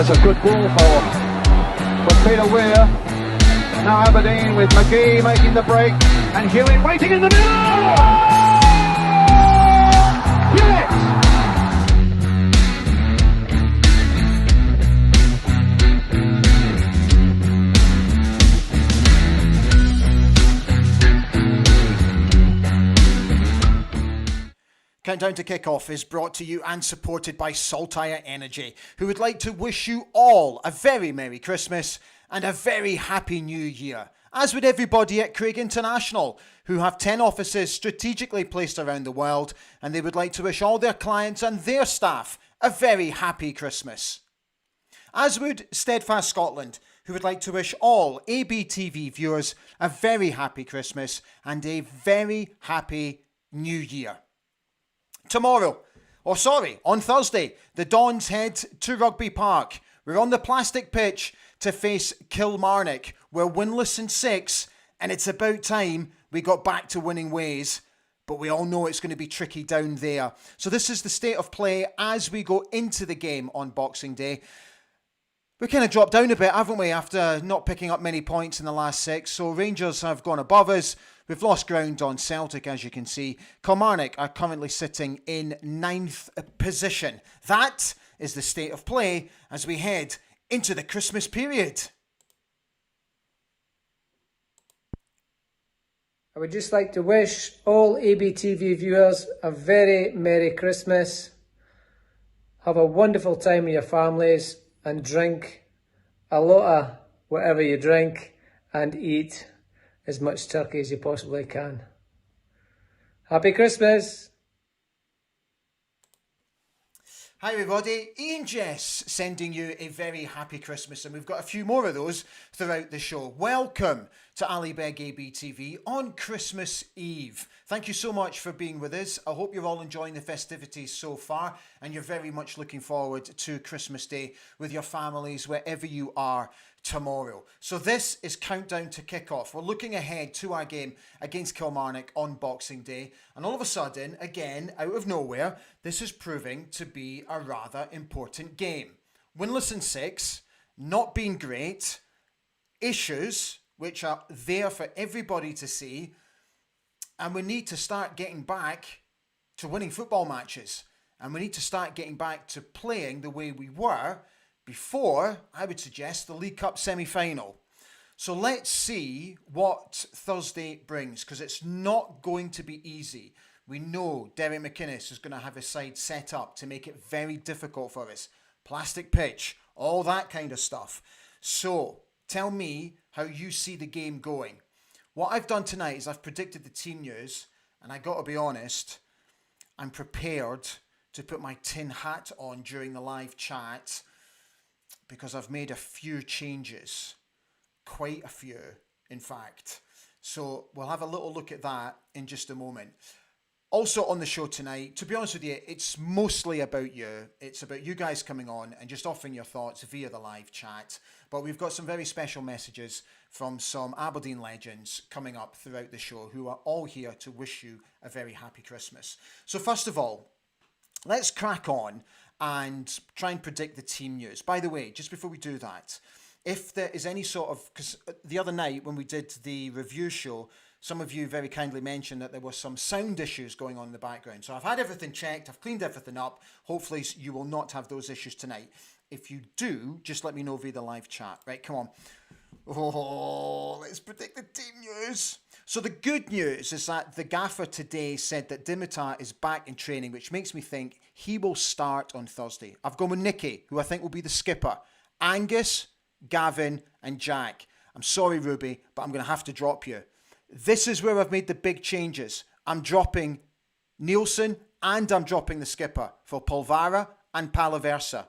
That's a good ball for Peter Weir. Now Aberdeen with McGee making the break and Hewitt waiting in the middle. Hewitt! Countdown to Kickoff is brought to you and supported by Saltire Energy, who would like to wish you all a very Merry Christmas and a very Happy New Year, as would everybody at Craig International, who have 10 offices strategically placed around the world, and they would like to wish all their clients and their staff a very happy Christmas. As would Steadfast Scotland, who would like to wish all ABTV viewers a very happy Christmas and a very happy New Year. On Thursday, the Dons head to Rugby Park. We're on the plastic pitch to face Kilmarnock. We're winless in 6, and it's about time we got back to winning ways. But we all know it's going to be tricky down there. So this is the state of play as we go into the game on Boxing Day. We kind of dropped down a bit, haven't we, after not picking up many points in the last 6. So Rangers have gone above us. We've lost ground on Celtic, as you can see. Kilmarnock are currently sitting in 9th position. That is the state of play as we head into the Christmas period. I would just like to wish all ABTV viewers a very Merry Christmas. Have a wonderful time with your families and drink a lot of whatever you drink and eat as much turkey as you possibly can. Happy Christmas! Hi everybody, Ian Jess sending you a very happy Christmas, and we've got a few more of those throughout the show. Welcome to Ali Beg ABTV on Christmas Eve. Thank you so much for being with us. I hope you're all enjoying the festivities so far and you're very much looking forward to Christmas Day with your families wherever you are tomorrow. So this is Countdown to Kickoff. We're looking ahead to our game against Kilmarnock on Boxing Day, and all of a sudden, again, out of nowhere, this is proving to be a rather important game. Winless in 6, not being great, issues which are there for everybody to see, and we need to start getting back to winning football matches, and we need to start getting back to playing the way we were before, I would suggest, the League Cup semi-final. So let's see what Thursday brings, because it's not going to be easy. We know Derek McInnes is going to have his side set up to make it very difficult for us. Plastic pitch, all that kind of stuff. So tell me how you see the game going. What I've done tonight is I've predicted the team news, and I got to be honest, I'm prepared to put my tin hat on during the live chat, because I've made a few changes, quite a few, in fact. So we'll have a little look at that in just a moment. Also on the show tonight, to be honest with you, it's mostly about you. It's about you guys coming on and just offering your thoughts via the live chat. But we've got some very special messages from some Aberdeen legends coming up throughout the show who are all here to wish you a very happy Christmas. So first of all, let's crack on and try and predict the team news. By the way, just before we do that, if there is any sort of, because the other night when we did the review show, some of you very kindly mentioned that there were some sound issues going on in the background. So I've had everything checked, I've cleaned everything up. Hopefully you will not have those issues tonight. If you do, just let me know via the live chat. Right, come on. Oh, let's predict the team news. So the good news is that the gaffer today said that Dimitar is back in training, which makes me think he will start on Thursday. I've gone with Nicky, who I think will be the skipper. Angus, Gavin and Jack. I'm sorry, Ruby, but I'm going to have to drop you. This is where I've made the big changes. I'm dropping Nielsen and I'm dropping the skipper for Polvara and Palaversa.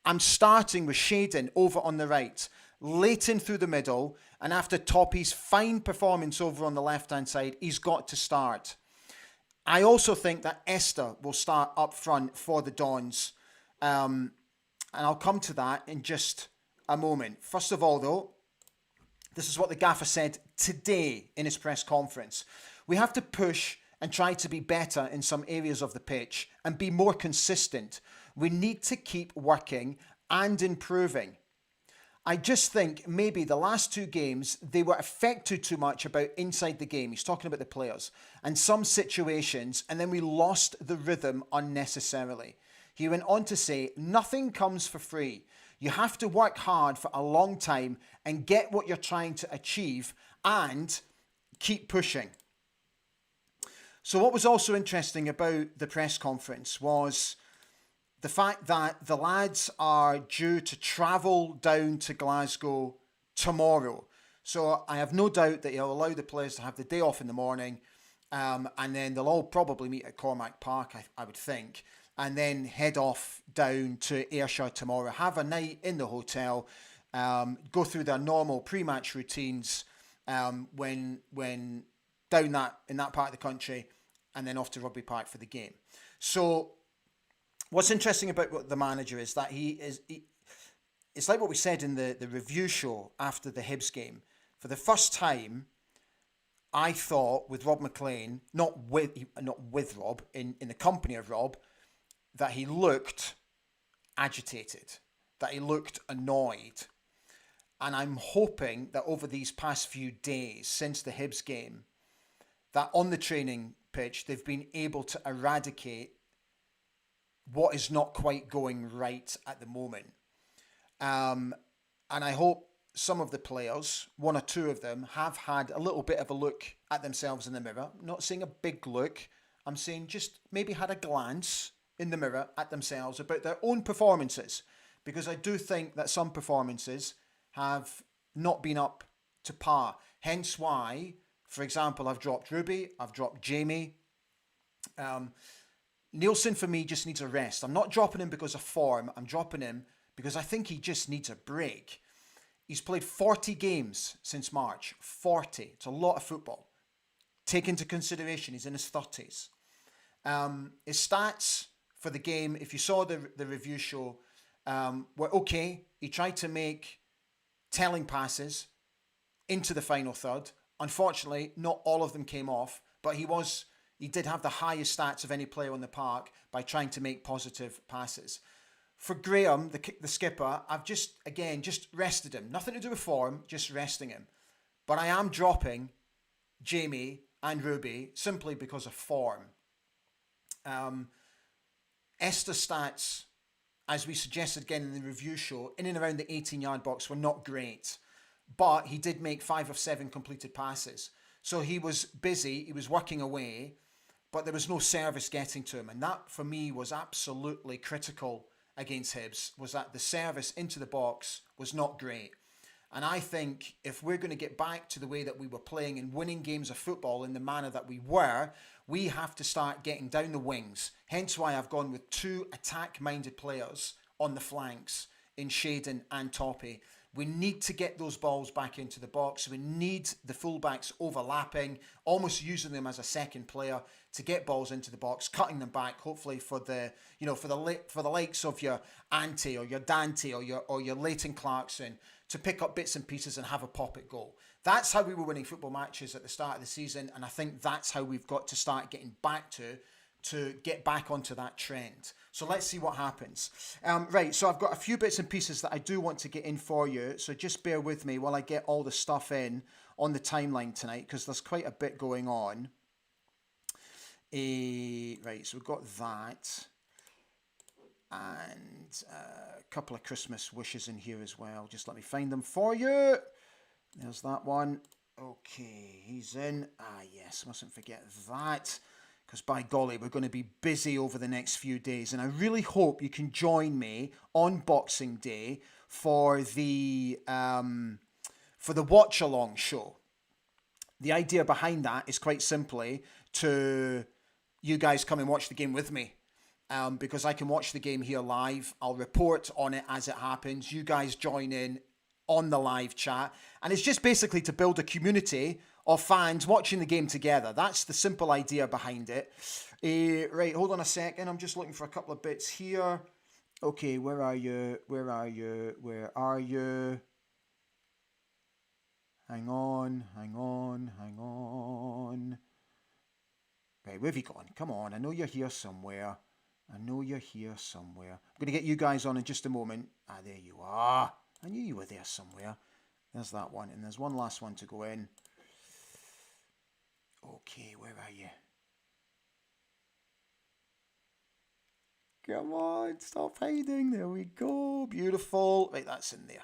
I'm starting with Shaden over on the right, Leighton through the middle, and after Toppy's fine performance over on the left-hand side, he's got to start. I also think that Esther will start up front for the Dons. And I'll come to that in just a moment. First of all, though, this is what the gaffer said today in his press conference. We have to push and try to be better in some areas of the pitch and be more consistent. We need to keep working and improving. I just think maybe the last 2 games, they were affected too much about inside the game. He's talking about the players and some situations, and then we lost the rhythm unnecessarily. He went on to say, nothing comes for free. You have to work hard for a long time and get what you're trying to achieve and keep pushing. So what was also interesting about the press conference was the fact that the lads are due to travel down to Glasgow tomorrow. So I have no doubt that he'll allow the players to have the day off in the morning, and then they'll all probably meet at Kilmarnock Park, I would think, and then head off down to Ayrshire tomorrow, have a night in the hotel, go through their normal pre-match routines when down in that part of the country, and then off to Rugby Park for the game. So what's interesting about what the manager is that it's like what we said in the review show after the Hibs game. For the first time, I thought with Rob McLean, not with Rob, in the company of Rob, that he looked agitated, that he looked annoyed. And I'm hoping that over these past few days since the Hibs game, that on the training pitch, they've been able to eradicate what is not quite going right at the moment. And I hope some of the players, 1 or 2 of them, have had a little bit of a look at themselves in the mirror. I'm not saying a big look. I'm saying just maybe had a glance in the mirror at themselves about their own performances. Because I do think that some performances have not been up to par. Hence why, for example, I've dropped Ruby, I've dropped Jamie. Nielsen for me just needs a rest. I'm not dropping him because of form. I'm dropping him because I think he just needs a break. He's played 40 games since March. 40. It's a lot of football. Take into consideration he's in his 30s. His stats for the game, if you saw the review show, were okay. He tried to make telling passes into the final third. Unfortunately, not all of them came off, but he did have the highest stats of any player on the park by trying to make positive passes. For Graham, the skipper, I've just rested him. Nothing to do with form, just resting him. But I am dropping Jamie and Ruby simply because of form. Esther's stats, as we suggested again in the review show, in and around the 18-yard box were not great. But he did make 5 of 7 completed passes. So he was busy, he was working away, but there was no service getting to him. And that, for me, was absolutely critical against Hibs, was that the service into the box was not great. And I think if we're going to get back to the way that we were playing and winning games of football in the manner that we were, we have to start getting down the wings. Hence why I've gone with 2 attack-minded players on the flanks in Shaden and Toppy. We need to get those balls back into the box. We need the fullbacks overlapping, almost using them as a second player to get balls into the box, cutting them back, hopefully for the likes of your Ante or your Dante or your Leighton Clarkson to pick up bits and pieces and have a pop at goal. That's how we were winning football matches at the start of the season, and I think that's how we've got to start getting back to get back onto that trend. So let's see what happens. Right, so I've got a few bits and pieces that I do want to get in for you, so just bear with me while I get all the stuff in on the timeline tonight, because there's quite a bit going on. Right, so we've got that, and a couple of Christmas wishes in here as well. Just let me find them for you. There's that one. Okay, he's in. Ah, yes, mustn't forget that. Because by golly, we're going to be busy over the next few days. And I really hope you can join me on Boxing Day for the watch-along show. The idea behind that is quite simply to you guys come and watch the game with me. Because I can watch the game here live. I'll report on it as it happens. You guys join in on the live chat. And it's just basically to build a community of fans watching the game together. That's the simple idea behind it. Right, hold on a second. I'm just looking for a couple of bits here. Okay, where are you? Where are you? Where are you? Hang on, hang on, hang on. Right, where have you gone? Come on, I know you're here somewhere. I know you're here somewhere. I'm going to get you guys on in just a moment. Ah, there you are. I knew you were there somewhere. There's that one. And there's one last one to go in. Okay, where are you? Come on, stop hiding. There we go. Beautiful. Right, that's in there.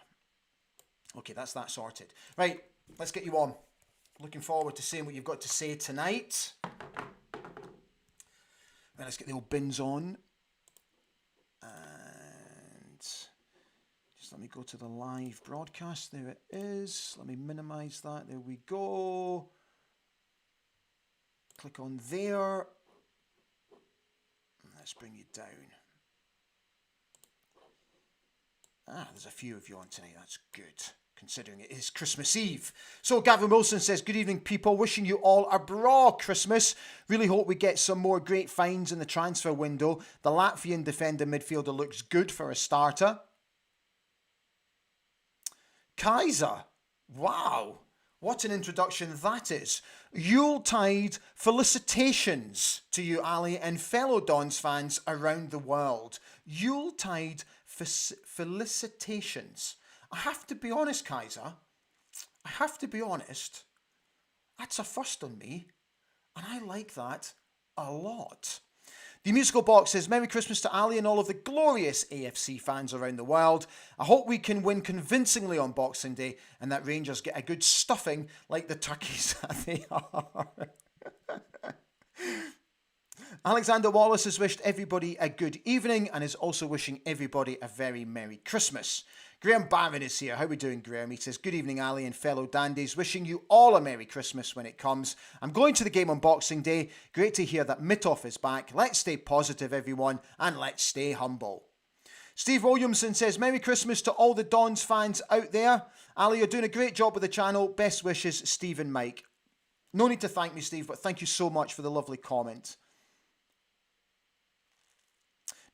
Okay, that's that sorted. Right, let's get you on. Looking forward to seeing what you've got to say tonight. Right, let's get the old bins on. And just let me go to the live broadcast. There it is. Let me minimize that. There we go. Click on there. Let's bring you down. Ah, there's a few of you on tonight. That's good, considering it is Christmas Eve. So Gavin Wilson says, good evening, people. Wishing you all a braw Christmas. Really hope we get some more great finds in the transfer window. The Latvian defender midfielder looks good for a starter. Kaiser. Wow. What an introduction that is. Yuletide felicitations to you, Ali, and fellow Dons fans around the world. Yuletide felicitations. I have to be honest, Kaiser. I have to be honest. That's a first on me. And I like that a lot. The Musical Box says, Merry Christmas to Ali and all of the glorious AFC fans around the world. I hope we can win convincingly on Boxing Day and that Rangers get a good stuffing like the turkeys that they are. Alexander Wallace has wished everybody a good evening and is also wishing everybody a very Merry Christmas. Graham Barron is here. How are we doing, Graham? He says, good evening, Ali and fellow dandies. Wishing you all a Merry Christmas when it comes. I'm going to the game on Boxing Day. Great to hear that Mitov is back. Let's stay positive, everyone, and let's stay humble. Steve Williamson says, Merry Christmas to all the Dons fans out there. Ali, you're doing a great job with the channel. Best wishes, Steve and Mike. No need to thank me, Steve, but thank you so much for the lovely comment.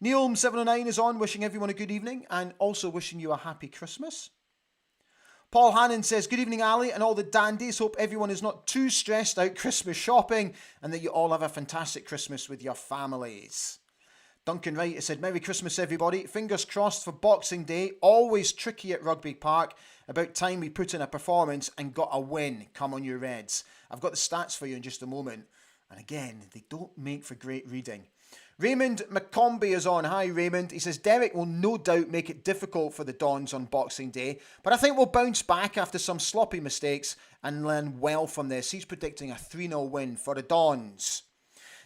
Neilm709 is on, wishing everyone a good evening and also wishing you a happy Christmas. Paul Hannon says, good evening, Ali, and all the dandies. Hope everyone is not too stressed out Christmas shopping and that you all have a fantastic Christmas with your families. Duncan Wright has said, Merry Christmas, everybody. Fingers crossed for Boxing Day. Always tricky at Rugby Park. About time we put in a performance and got a win. Come on, you Reds. I've got the stats for you in just a moment. And again, they don't make for great reading. Raymond McCombie is on. Hi, Raymond. He says, Derek will no doubt make it difficult for the Dons on Boxing Day, but I think we'll bounce back after some sloppy mistakes and learn well from this. He's predicting a 3-0 win for the Dons.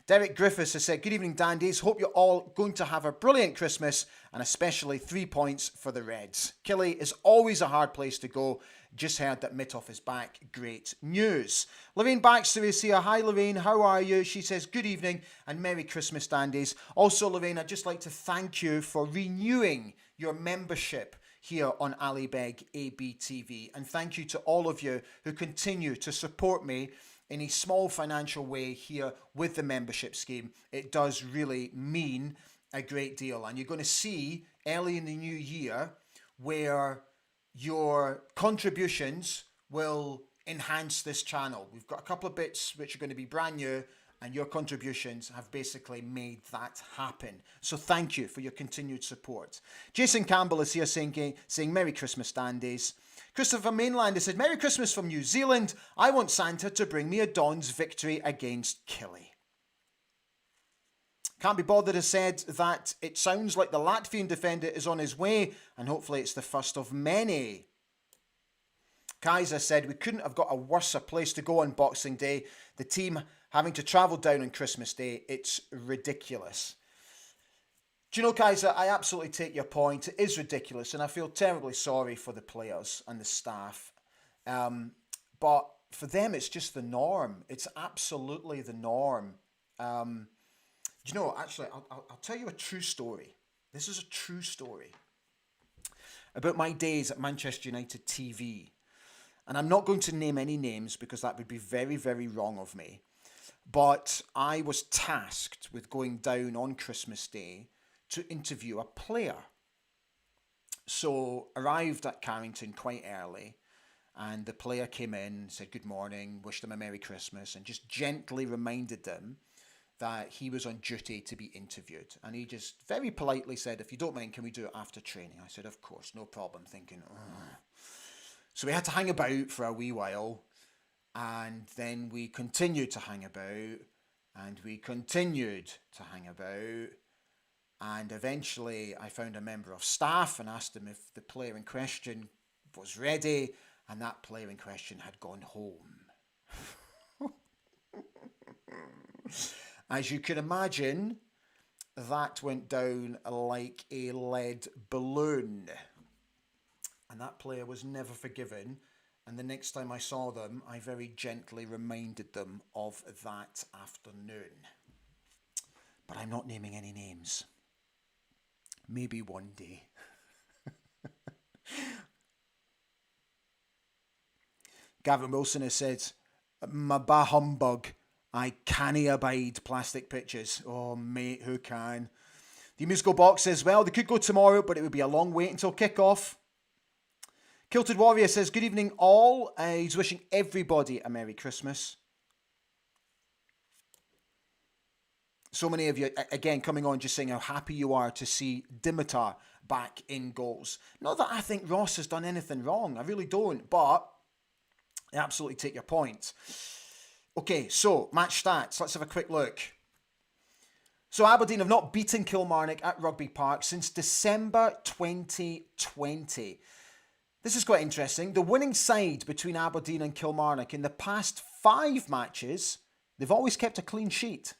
Derek Griffiths has said, good evening, dandies. Hope you're all going to have a brilliant Christmas and especially 3 points for the Reds. Killy is always a hard place to go. Just heard that Mitov is back. Great news. Lorraine Baxter is here. Hi, Lorraine. How are you? She says, good evening and Merry Christmas, dandies. Also, Lorraine, I'd just like to thank you for renewing your membership here on Ali Beg ABTV. And thank you to all of you who continue to support me in a small financial way here with the membership scheme. It does really mean a great deal. And you're going to see early in the new year where your contributions will enhance this channel. We've got a couple of bits which are going to be brand new, and your contributions have basically made that happen. So thank you for your continued support. Jason Campbell is here saying Merry Christmas, dandies. Christopher Mainland has said, Merry Christmas from New Zealand. I want Santa to bring me a Dons victory against Killie. Can't be bothered has said that it sounds like the Latvian defender is on his way and hopefully it's the first of many. Kaiser said we couldn't have got a worse place to go on Boxing Day. The team having to travel down on Christmas Day, it's ridiculous. Do you know, Kaiser, I absolutely take your point. It is ridiculous and I feel terribly sorry for the players and the staff. But for them, it's just the norm. It's absolutely the norm. You know, actually, I'll tell you a true story. This is a true story about my days at Manchester United TV. And I'm not going to name any names because that would be very, very wrong of me. But I was tasked with going down on Christmas Day to interview a player. So arrived at Carrington quite early. And the player came in, said good morning, wished them a Merry Christmas, and just gently reminded them that he was on duty to be interviewed. And he just very politely said, if you don't mind, can we do it after training? I said, of course, no problem, thinking, oh. So we had to hang about for a wee while, and then we continued to hang about, and we continued to hang about, and eventually I found a member of staff and asked him if the player in question was ready, and that player in question had gone home. As you can imagine, that went down like a lead balloon. And that player was never forgiven. And the next time I saw them, I very gently reminded them of that afternoon. But I'm not naming any names. Maybe one day. Gavin Wilson has said, "My bah humbug. I can't abide plastic pitches." Oh, mate, who can? The musical box says, well, they could go tomorrow, but it would be a long wait until kick-off. Kilted Warrior says, good evening all. He's wishing everybody a Merry Christmas. So many of you, again, coming on just saying how happy you are to see Dimitar back in goals. Not that I think Ross has done anything wrong. I really don't, but I absolutely take your point. Okay, so match stats. Let's have a quick look. So Aberdeen have not beaten Kilmarnock at Rugby Park since December 2020. This is quite interesting. The winning side between Aberdeen and Kilmarnock in the past 5 matches, they've always kept a clean sheet.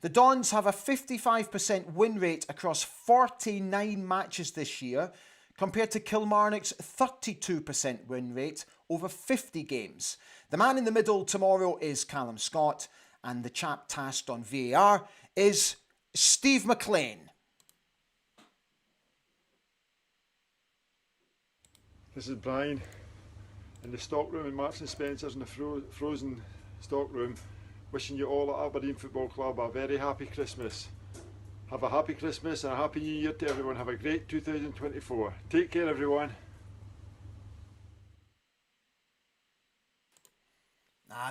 The Dons have a 55% win rate across 49 matches this year, compared to Kilmarnock's 32% win rate over 50 games. The man in the middle tomorrow is Callum Scott, and the chap tasked on VAR is Steve McLean. This is Brian in the stockroom in Marks and Spencer's in the frozen stockroom, wishing you all at Aberdeen Football Club a very happy Christmas. Have a happy Christmas and a happy New Year to everyone. Have a great 2024. Take care, everyone.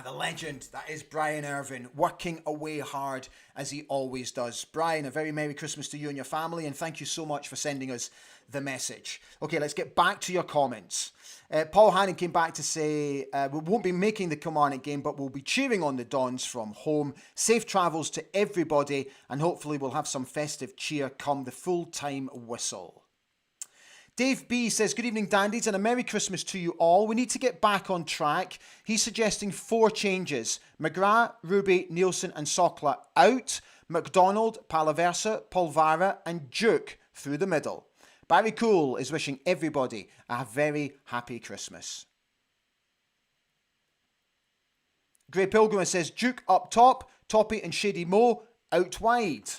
The legend, that is Brian Irvine, working away hard as he always does. Brian, a very Merry Christmas to you and your family, and thank you so much for sending us the message. Okay, let's get back to your comments. Paul Hannon came back to say, we won't be making the Kilmarnock game, but we'll be cheering on the Dons from home. Safe travels to everybody, and hopefully we'll have some festive cheer come the full-time whistle. Dave B says, good evening, Dandies, and a Merry Christmas to you all. We need to get back on track. He's suggesting 4 changes. McGrath, Ruby, Nielsen and Sokla out. McDonald, Palaversa, Polvara and Duke through the middle. Barry Cool is wishing everybody a very happy Christmas. Grey Pilgrim says, Duke up top, Toppy and Shady Mo out wide.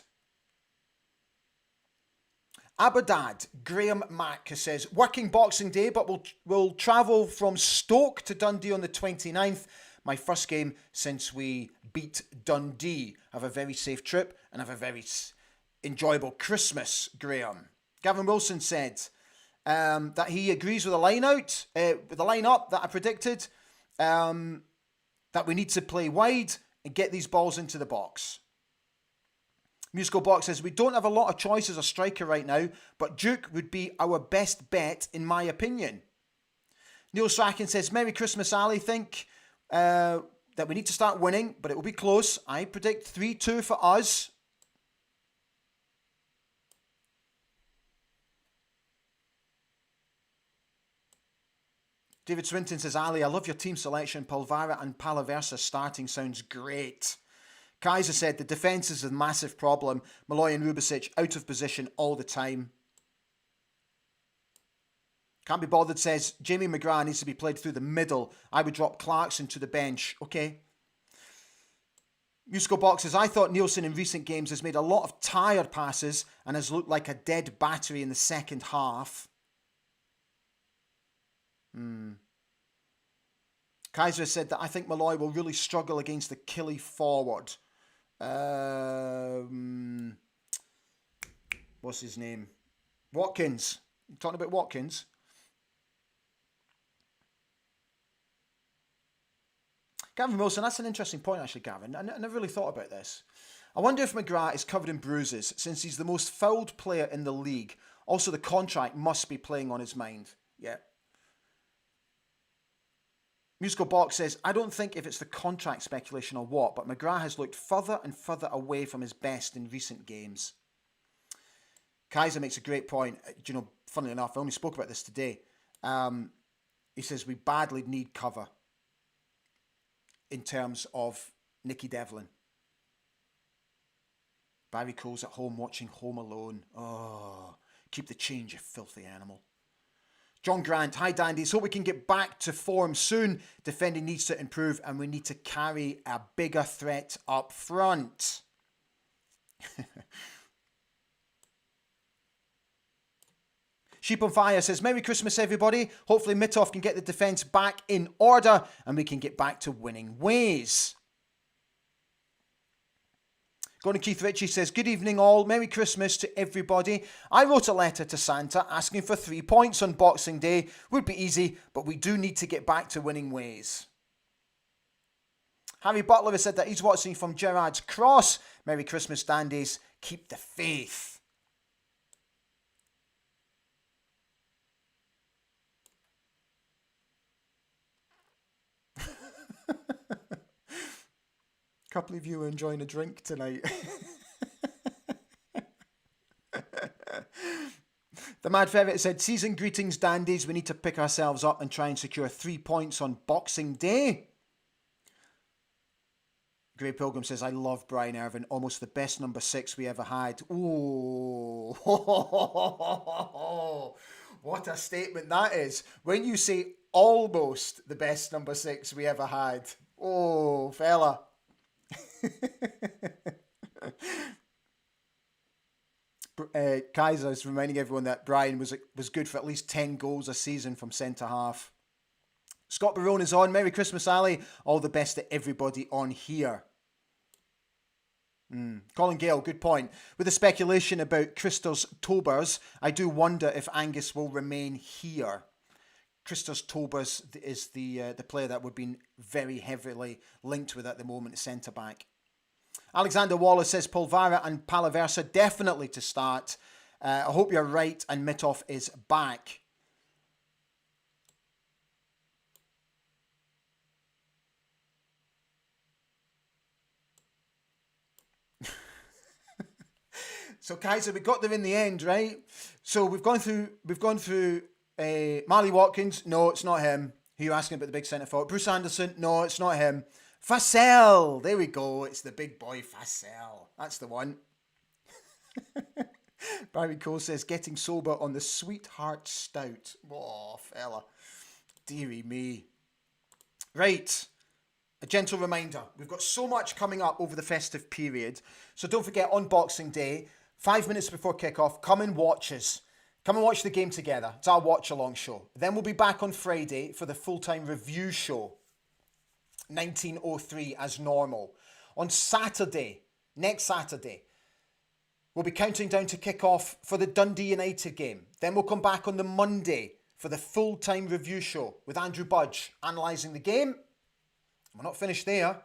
Aberdad, Graham Mack says, working Boxing Day, but we'll travel from Stoke to Dundee on the 29th. My first game since we beat Dundee. Have a very safe trip and have a very enjoyable Christmas, Graham. Gavin Wilson said that he agrees with the line out, with the line up that I predicted, that we need to play wide and get these balls into the box. Musical Box says, we don't have a lot of choice as a striker right now, but Duke would be our best bet in my opinion. Neil Strachan says, Merry Christmas, Ali. Think that we need to start winning, but it will be close. I predict 3-2 for us. David Swinton says, Ali, I love your team selection. Polvara and Palaversa starting sounds great. Kaiser said the defence is a massive problem. Malloy and Rubicic out of position all the time. Can't be bothered says Jamie McGrath needs to be played through the middle. I would drop Clarkson to the bench. Okay. Musical Box says, I thought Nielsen in recent games has made a lot of tired passes and has looked like a dead battery in the second half. Kaiser said that I think Malloy will really struggle against the Killy forward. What's his name? Watkins. You talking about Watkins? Gavin Wilson, that's an interesting point actually, Gavin. I never really thought about this. I wonder if McGrath is covered in bruises since he's the most fouled player in the league. Also, the contract must be playing on his mind. Yeah. Musical Box says, I don't think if it's the contract speculation or what, but McGrath has looked further and further away from his best in recent games. Kaiser makes a great point. You know, funnily enough, I only spoke about this today. He says we badly need cover in terms of Nicky Devlin. Barry Cole's at home watching Home Alone. Oh, keep the change, you filthy animal. John Grant, hi Dandies, hope we can get back to form soon. Defending needs to improve and we need to carry a bigger threat up front. Sheep on Fire says, Merry Christmas everybody. Hopefully Mitov can get the defence back in order and we can get back to winning ways. Gordon Keith Ritchie says, good evening all, Merry Christmas to everybody. I wrote a letter to Santa asking for 3 points on Boxing Day. Would be easy, but we do need to get back to winning ways. Harry Butler has said that he's watching from Gerrard's Cross. Merry Christmas, Dandies. Keep the faith. Couple of you are enjoying a drink tonight. The Mad Ferret said, season greetings, Dandies. We need to pick ourselves up and try and secure 3 points on Boxing Day. Grey Pilgrim says, I love Brian Irvin. Almost the best number 6 we ever had. Ooh. What a statement that is. When you say almost the best number 6 we ever had. Oh, fella. Kaiser is reminding everyone that Brian was good for at least 10 goals a season from centre half. Scott Barone is on. Merry Christmas, Ali. All the best to everybody on here. Colin Gale, good point. With the speculation about Christos Tobers, I do wonder if Angus will remain here. Christos Tobers is the player that we've been very heavily linked with at the moment, centre back. Alexander Wallace says Polvara and Palaversa definitely to start. I hope you're right and Mitov is back. So Kaiser, we got there in the end, right? So we've gone through Marley Watkins. No, it's not him. Who are you asking about the big centre forward? Bruce Anderson. No, it's not him. Fassel, there we go. It's the big boy Fassel. That's the one. Barry Cole says, getting sober on the Sweetheart Stout. Oh, fella. Dearie me. Right. A gentle reminder. We've got so much coming up over the festive period. So don't forget, on Boxing Day, 5 minutes before kickoff, come and watch us. Come and watch the game together. It's our watch-along show. Then we'll be back on Friday for the full-time review show. 19:03 as normal. On Saturday, next Saturday, we'll be counting down to kick off for the Dundee United game. Then we'll come back on the Monday for the full-time review show with Andrew Budge analysing the game. We're not finished there,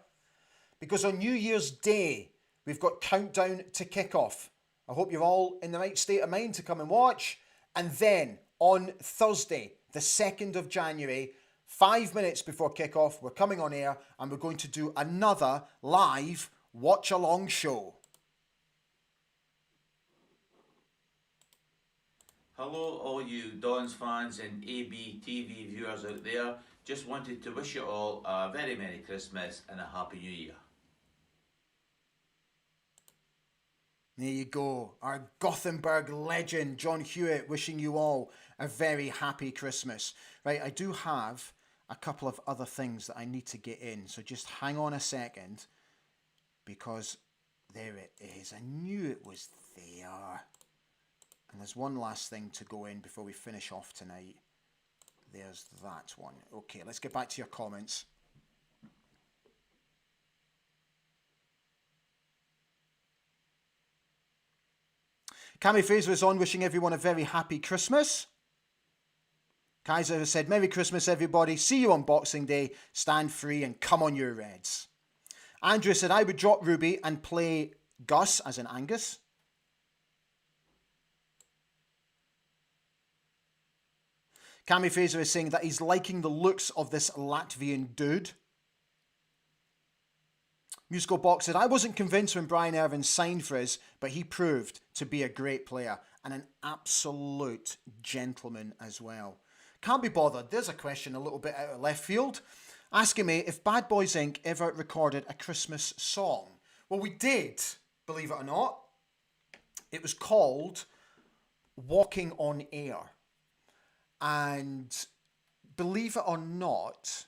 because on New Year's Day, we've got countdown to kick off. I hope you're all in the right state of mind to come and watch. And then on Thursday, the 2nd of January, 5 minutes before kickoff, we're coming on air and we're going to do another live watch-along show. Hello all you Dons fans and AB TV viewers out there. Just wanted to wish you all a very Merry Christmas and a Happy New Year. There you go. Our Gothenburg legend, John Hewitt, wishing you all a very happy Christmas. Right, I do have a couple of other things that I need to get in. So just hang on a second, because there it is. I knew it was there. And there's one last thing to go in before we finish off tonight. There's that one. Okay, let's get back to your comments. Cammy Fraser is on, wishing everyone a very happy Christmas. Kaiser has said, Merry Christmas, everybody. See you on Boxing Day. Stand free and come on, your Reds. Andrew said, I would drop Ruby and play Gus, as in Angus. Cammy Fraser is saying that he's liking the looks of this Latvian dude. Musical Box said, I wasn't convinced when Brian Irvin signed for us, but he proved to be a great player and an absolute gentleman as well. Can't be bothered. There's a question a little bit out of left field, asking me if Bad Boys Inc. ever recorded a Christmas song. Well, we did, believe it or not. It was called Walking on Air. And believe it or not,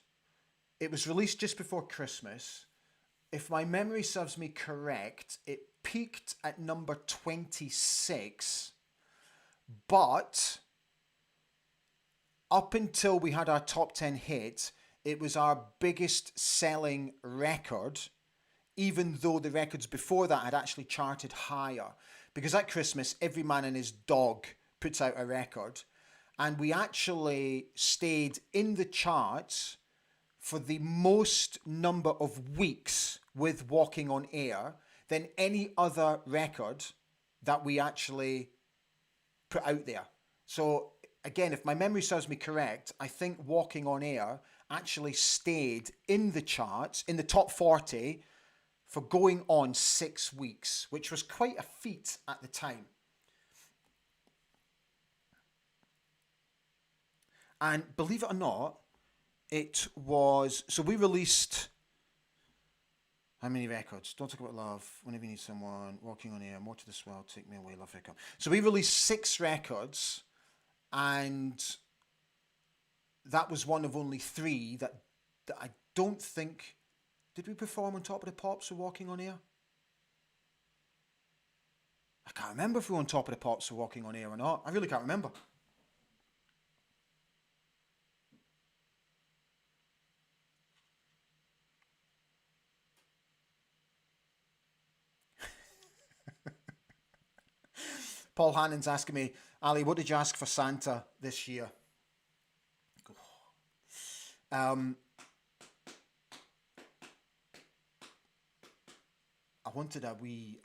it was released just before Christmas. If my memory serves me correct, it peaked at number 26. But up until we had our top 10 hit, it was our biggest selling record, even though the records before that had actually charted higher. Because at Christmas, every man and his dog puts out a record. And we actually stayed in the charts for the most number of weeks with Walking on Air than any other record that we actually put out there. So again, if my memory serves me correct, I think Walking on Air actually stayed in the charts, in the top 40, for going on 6 weeks, which was quite a feat at the time. And believe it or not, it was... So we released... How many records? Don't Talk About Love, Whenever You Need Someone, Walking on Air, More to the Swell, Take Me Away, Love Here Come. So we released 6 records, and that was one of only 3 that I don't think... Did we perform on Top of the Pops or Walking on Air? I can't remember if we were on Top of the Pops or Walking on Air or not. I really can't remember. Paul Hannon's asking me, Ali, what did you ask for Santa this year? I wanted a wee,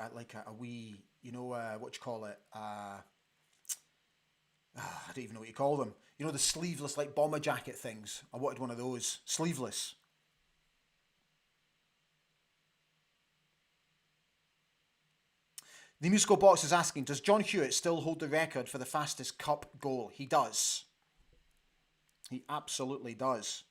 you know, what you call it? I don't even know what you call them. You know, the sleeveless, like bomber jacket things. I wanted one of those, sleeveless. The Musical Box is asking, does John Hewitt still hold the record for the fastest cup goal? He does. He absolutely does.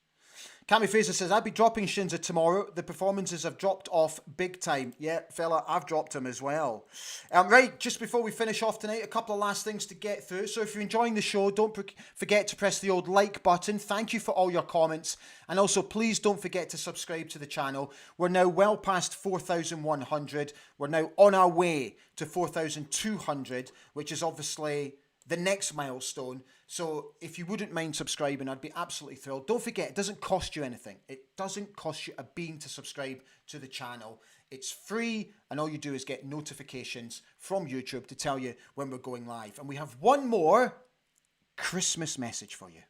Cammy Fraser says, I'll be dropping Shinza tomorrow. The performances have dropped off big time. Yeah, fella, I've dropped him as well. Right, just before we finish off tonight, a couple of last things to get through. So if you're enjoying the show, don't forget to press the old like button. Thank you for all your comments. And also, please don't forget to subscribe to the channel. We're now well past 4,100. We're now on our way to 4,200, which is obviously the next milestone. So if you wouldn't mind subscribing, I'd be absolutely thrilled. Don't forget, it doesn't cost you anything. It doesn't cost you a bean to subscribe to the channel. It's free, and all you do is get notifications from YouTube to tell you when we're going live. And we have one more Christmas message for you.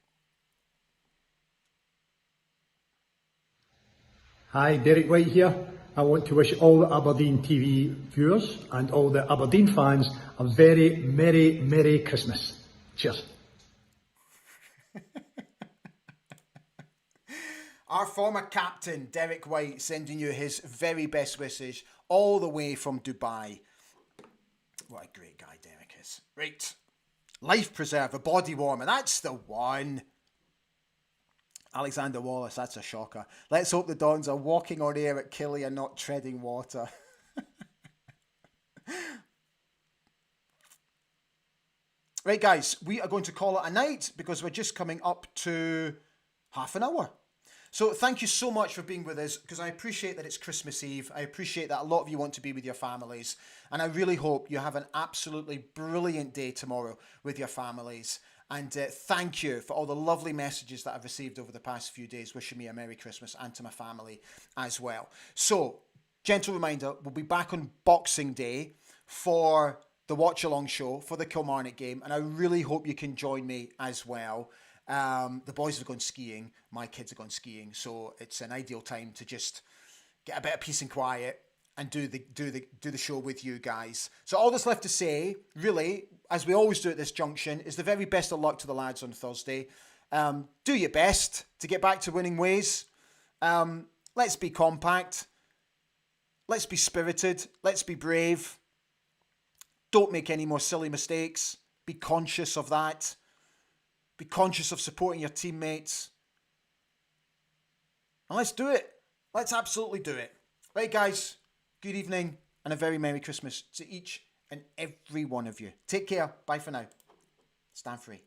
Hi, Derek White here. I want to wish all the Aberdeen TV viewers and all the Aberdeen fans a very Merry Christmas. Cheers. Our former captain, Derek White, sending you his very best wishes all the way from Dubai. What a great guy Derek is. Right. Life preserver, body warmer. That's the one. Alexander Wallace, that's a shocker. Let's hope the Dons are walking on air at Killy and not treading water. Right, guys, we are going to call it a night because we're just coming up to half an hour. So thank you so much for being with us, because I appreciate that it's Christmas Eve. I appreciate that a lot of you want to be with your families. And I really hope you have an absolutely brilliant day tomorrow with your families. And thank you for all the lovely messages that I've received over the past few days, wishing me a Merry Christmas, and to my family as well. So, gentle reminder, we'll be back on Boxing Day for the watch-along show for the Kilmarnock game. And I really hope you can join me as well. The boys have gone skiing. My kids have gone skiing. So it's an ideal time to just get a bit of peace and quiet and do the show with you guys. So all that's left to say, really, as we always do at this junction, is the very best of luck to the lads on Thursday. Do your best to get back to winning ways. Let's be compact. Let's be spirited. Let's be brave. Don't make any more silly mistakes. Be conscious of that. Be conscious of supporting your teammates. And let's do it. Let's absolutely do it. Right, guys. Good evening and a very Merry Christmas to each and every one of you. Take care. Bye for now. Stand free.